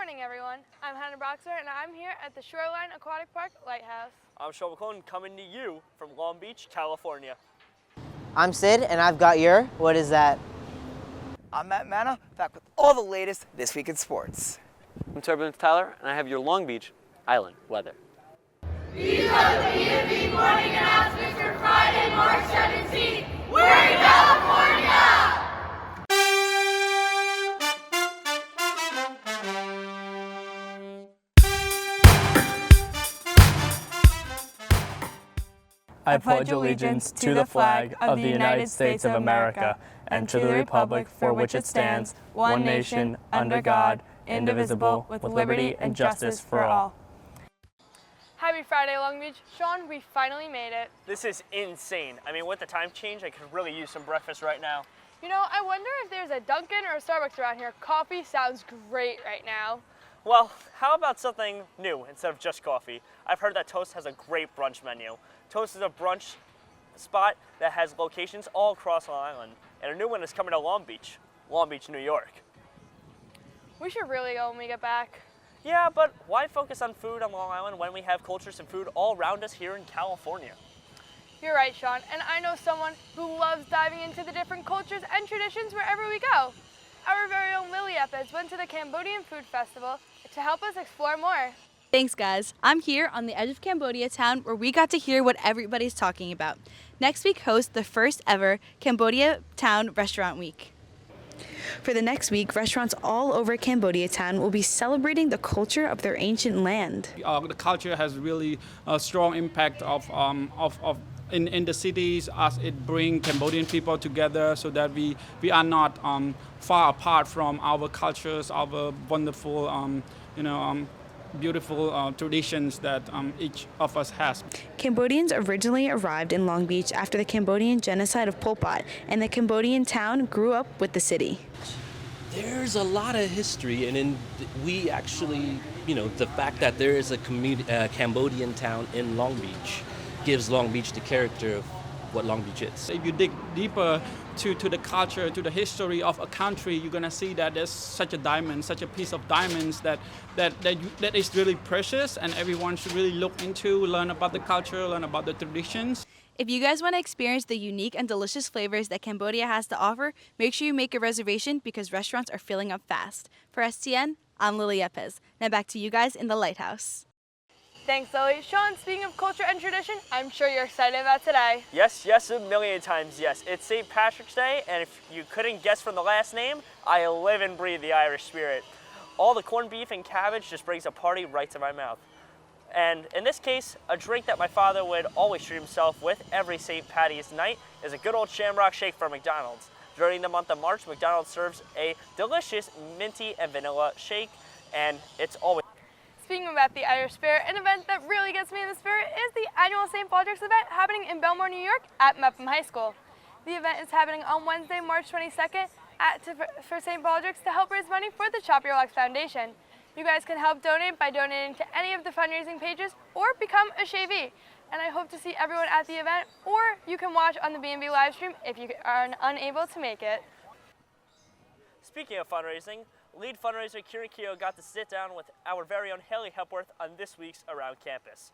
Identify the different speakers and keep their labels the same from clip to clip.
Speaker 1: morning, everyone. I'm Hannah Broxer, and I'm here at the Shoreline Aquatic Park Lighthouse.
Speaker 2: I'm Sean McClellan, coming to you from Long Beach, California.
Speaker 3: I'm Sid, and I've got your, what is that?
Speaker 4: I'm Manno, back with all the latest this week in sports.
Speaker 5: I'm Turbulence Tyler, and I have your Long Beach Island weather.
Speaker 6: These are the BMB morning announcements for Friday, March 17th. We're in California!
Speaker 7: I pledge allegiance to the flag of the United States of America and to the republic for which it stands, one nation, under God, indivisible, with liberty and justice for all.
Speaker 1: Happy Friday, Long Beach. Sean, we finally made it.
Speaker 2: This is insane. I mean, with the time change, I could really use some breakfast right now.
Speaker 1: You know, I wonder if there's a Dunkin' or a Starbucks around here. Coffee sounds great right now.
Speaker 2: Well, how about something new instead of just coffee? I've heard that Toast has a great brunch menu. Toast is a brunch spot that has locations all across Long Island, and a new one is coming to Long Beach, New York.
Speaker 1: We should really go when we get back.
Speaker 2: Yeah, but why focus on food on Long Island when we have cultures and food all around us here in California?
Speaker 1: You're right, Sean, and I know someone who loves diving into the different cultures and traditions wherever we go. Our very own Lily Epes went to the Cambodian Food Festival to help us explore more.
Speaker 8: Thanks, guys. I'm here on the edge of Cambodia town where we got to hear what everybody's talking about. Next week hosts the first ever Cambodia Town Restaurant Week. For the next week, restaurants all over Cambodia town will be celebrating the culture of their ancient land.
Speaker 9: The culture has really a strong impact in the cities as it brings Cambodian people together so that we are not far apart from our cultures, our wonderful, beautiful traditions that each of us has.
Speaker 8: Cambodians originally arrived in Long Beach after the Cambodian genocide of Pol Pot, and the Cambodian town grew up with the city.
Speaker 10: There's a lot of history, and we actually, the fact that there is a Cambodian town in Long Beach gives Long Beach the character of what Long Beach is.
Speaker 9: If you dig deeper to the culture, to the history of a country, you're gonna see that there's such a diamond, such a piece of diamonds that is really precious, and everyone should really look into, learn about the culture, learn about the traditions.
Speaker 8: If you guys want to experience the unique and delicious flavors that Cambodia has to offer, make sure you make a reservation because restaurants are filling up fast. For STN, I'm Lily Epes. Now back to you guys in the lighthouse.
Speaker 1: Thanks, Lily. Sean, speaking of culture and tradition, I'm sure you're excited about today.
Speaker 2: Yes, a million times yes. It's St. Patrick's Day, and if you couldn't guess from the last name, I live and breathe the Irish spirit. All the corned beef and cabbage just brings a party right to my mouth. And in this case, a drink that my father would always treat himself with every St. Patty's night is a good old Shamrock Shake from McDonald's. During the month of March, McDonald's serves a delicious minty and vanilla shake, and it's always...
Speaker 1: Speaking about the Irish Spirit, an event that really gets me in the spirit is the annual St. Baldrick's event happening in Bellmore, New York at Mepham High School. The event is happening on Wednesday, March 22nd for St. Baldrick's to help raise money for the Chop Your Locks Foundation. You guys can help donate by donating to any of the fundraising pages or become a shavee. And I hope to see everyone at the event, or you can watch on the BMB live stream if you are unable to make it.
Speaker 2: Speaking of fundraising, lead fundraiser Kieran Keogh got to sit down with our very own Haley Hepworth on this week's Around Campus.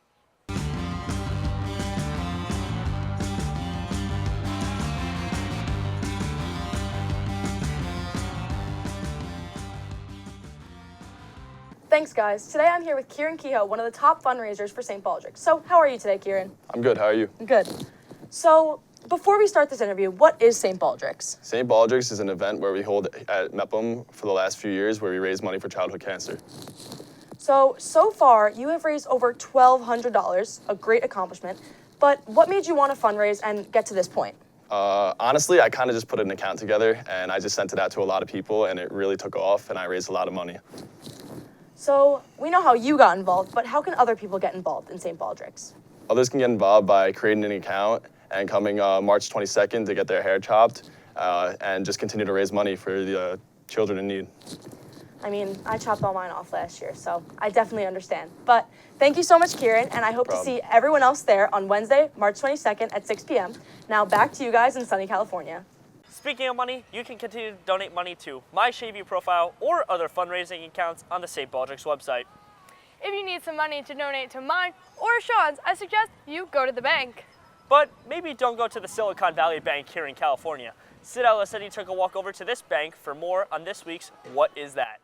Speaker 11: Thanks, guys. Today I'm here with Kieran Keogh, one of the top fundraisers for St. Baldrick. So, how are you today, Kieran?
Speaker 12: I'm good. How are you?
Speaker 11: Good. So, before we start this interview, what is St. Baldrick's?
Speaker 12: St. Baldrick's is an event where we hold at Mepham for the last few years where we raise money for childhood cancer.
Speaker 11: So far, you have raised over $1,200, a great accomplishment. But what made you want to fundraise and get to this point?
Speaker 12: Honestly, I kind of just put an account together and I just sent it out to a lot of people and it really took off and I raised a lot of money.
Speaker 11: So, we know how you got involved, but how can other people get involved in St. Baldrick's?
Speaker 12: Others can get involved by creating an account and coming March 22nd to get their hair chopped and just continue to raise money for the children in need.
Speaker 11: I mean, I chopped all mine off last year, so I definitely understand. But thank you so much, Kieran, and I hope to see everyone else there on Wednesday, March 22nd at 6 p.m. Now back to you guys in sunny California.
Speaker 2: Speaking of money, you can continue to donate money to my ShaveU profile or other fundraising accounts on the St. Baldrick's website.
Speaker 1: If you need some money to donate to mine or Sean's, I suggest you go to the bank.
Speaker 2: But maybe don't go to the Silicon Valley Bank here in California. Sid Ellis said he took a walk over to this bank for more on this week's What Is That?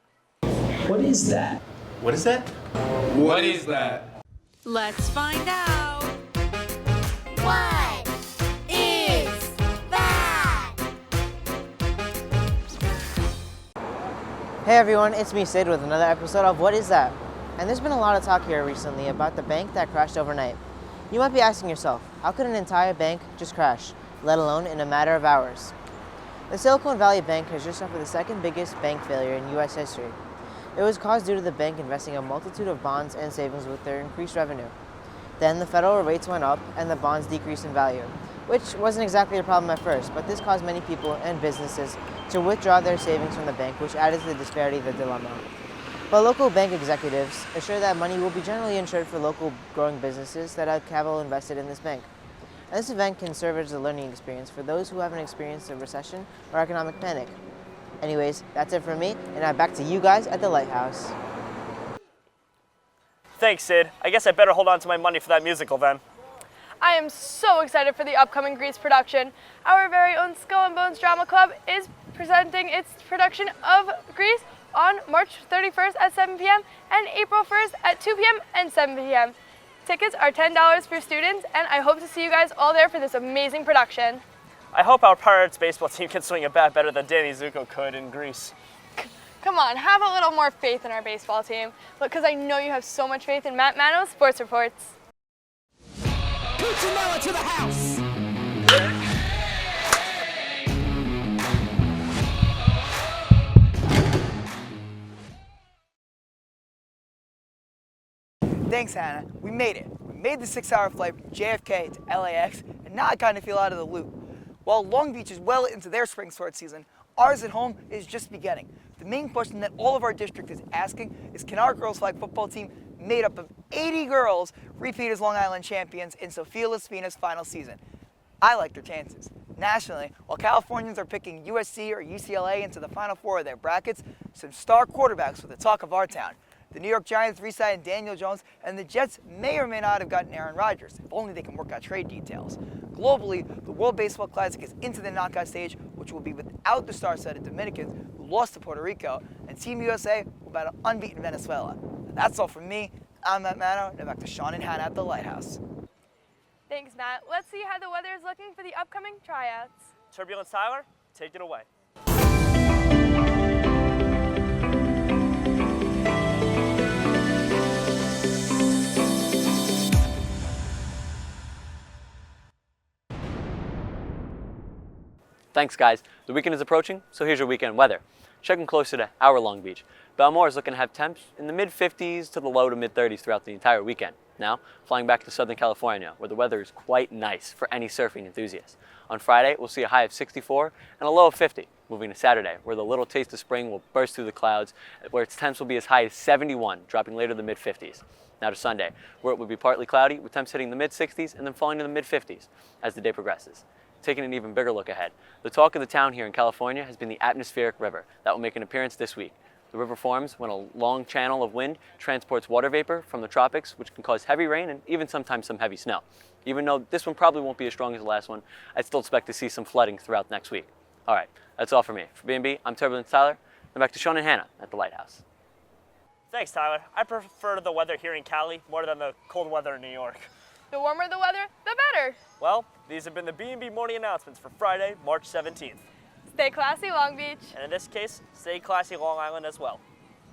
Speaker 13: What is that?
Speaker 14: What is that?
Speaker 13: What is that?
Speaker 8: Let's find out.
Speaker 6: What is that?
Speaker 3: Hey everyone, it's me Sid with another episode of What Is That? And there's been a lot of talk here recently about the bank that crashed overnight. You might be asking yourself, how could an entire bank just crash, let alone in a matter of hours? The Silicon Valley Bank has just suffered the second biggest bank failure in U.S. history. It was caused due to the bank investing a multitude of bonds and savings with their increased revenue. Then the federal rates went up and the bonds decreased in value, which wasn't exactly a problem at first, but this caused many people and businesses to withdraw their savings from the bank, which added to the disparity of the dilemma. But local bank executives assure that money will be generally insured for local growing businesses that have capital invested in this bank. And this event can serve as a learning experience for those who haven't experienced a recession or economic panic. Anyways, that's it from me, and now back to you guys at the Lighthouse.
Speaker 2: Thanks, Sid. I guess I better hold on to my money for that musical then.
Speaker 1: I am so excited for the upcoming Grease production. Our very own Skull and Bones Drama Club is presenting its production of Grease on March 31st at 7 p.m. and April 1st at 2 p.m. and 7 p.m. Tickets are $10 for students, and I hope to see you guys all there for this amazing production.
Speaker 2: I hope our Pirates baseball team can swing a bat better than Danny Zuko could in Greece.
Speaker 1: Come on, have a little more faith in our baseball team, because I know you have so much faith in Matt Manno's sports reports.
Speaker 4: Puccinella to the house! Thanks, Hannah. We made it. We made the 6-hour flight from JFK to LAX, and now I kind of feel out of the loop. While Long Beach is well into their spring sports season, ours at home is just beginning. The main question that all of our district is asking is, can our girls flag football team, made up of 80 girls, repeat as Long Island champions in Sophia Laspina's final season? I like their chances. Nationally, while Californians are picking USC or UCLA into the Final Four of their brackets, some star quarterbacks were the talk of our town. The New York Giants re-signed Daniel Jones, and the Jets may or may not have gotten Aaron Rodgers, if only they can work out trade details. Globally, the World Baseball Classic is into the knockout stage, which will be without the star-studded Dominicans, who lost to Puerto Rico, and Team USA will battle unbeaten Venezuela. That's all from me. I'm Matt Manno. Now back to Sean and Hannah at the Lighthouse.
Speaker 1: Thanks, Matt. Let's see how the weather is looking for the upcoming tryouts.
Speaker 2: Turbulence Tyler, take it away.
Speaker 5: Thanks, guys. The weekend is approaching, so here's your weekend weather. Checking closer to our Long Beach. Bellmore is looking to have temps in the mid-50s to the low to mid-30s throughout the entire weekend. Now, flying back to Southern California, where the weather is quite nice for any surfing enthusiast. On Friday, we'll see a high of 64 and a low of 50. Moving to Saturday, where the little taste of spring will burst through the clouds, where its temps will be as high as 71, dropping later to the mid-50s. Now to Sunday, where it will be partly cloudy, with temps hitting the mid-60s and then falling to the mid-50s as the day progresses. Taking an even bigger look ahead, the talk of the town here in California has been the atmospheric river that will make an appearance this week. The river forms when a long channel of wind transports water vapor from the tropics, which can cause heavy rain and even sometimes some heavy snow. Even though this one probably won't be as strong as the last one, I still expect to see some flooding throughout next week. All right, that's all for me. For BMB, I'm Turbulence Tyler, and back to Sean and Hannah at the Lighthouse.
Speaker 2: Thanks, Tyler. I prefer the weather here in Cali more than the cold weather in New York.
Speaker 1: The warmer the weather, the better.
Speaker 2: Well, these have been the BMB morning announcements for Friday, March 17th.
Speaker 1: Stay classy, Long Beach.
Speaker 2: And in this case, stay classy, Long Island as well.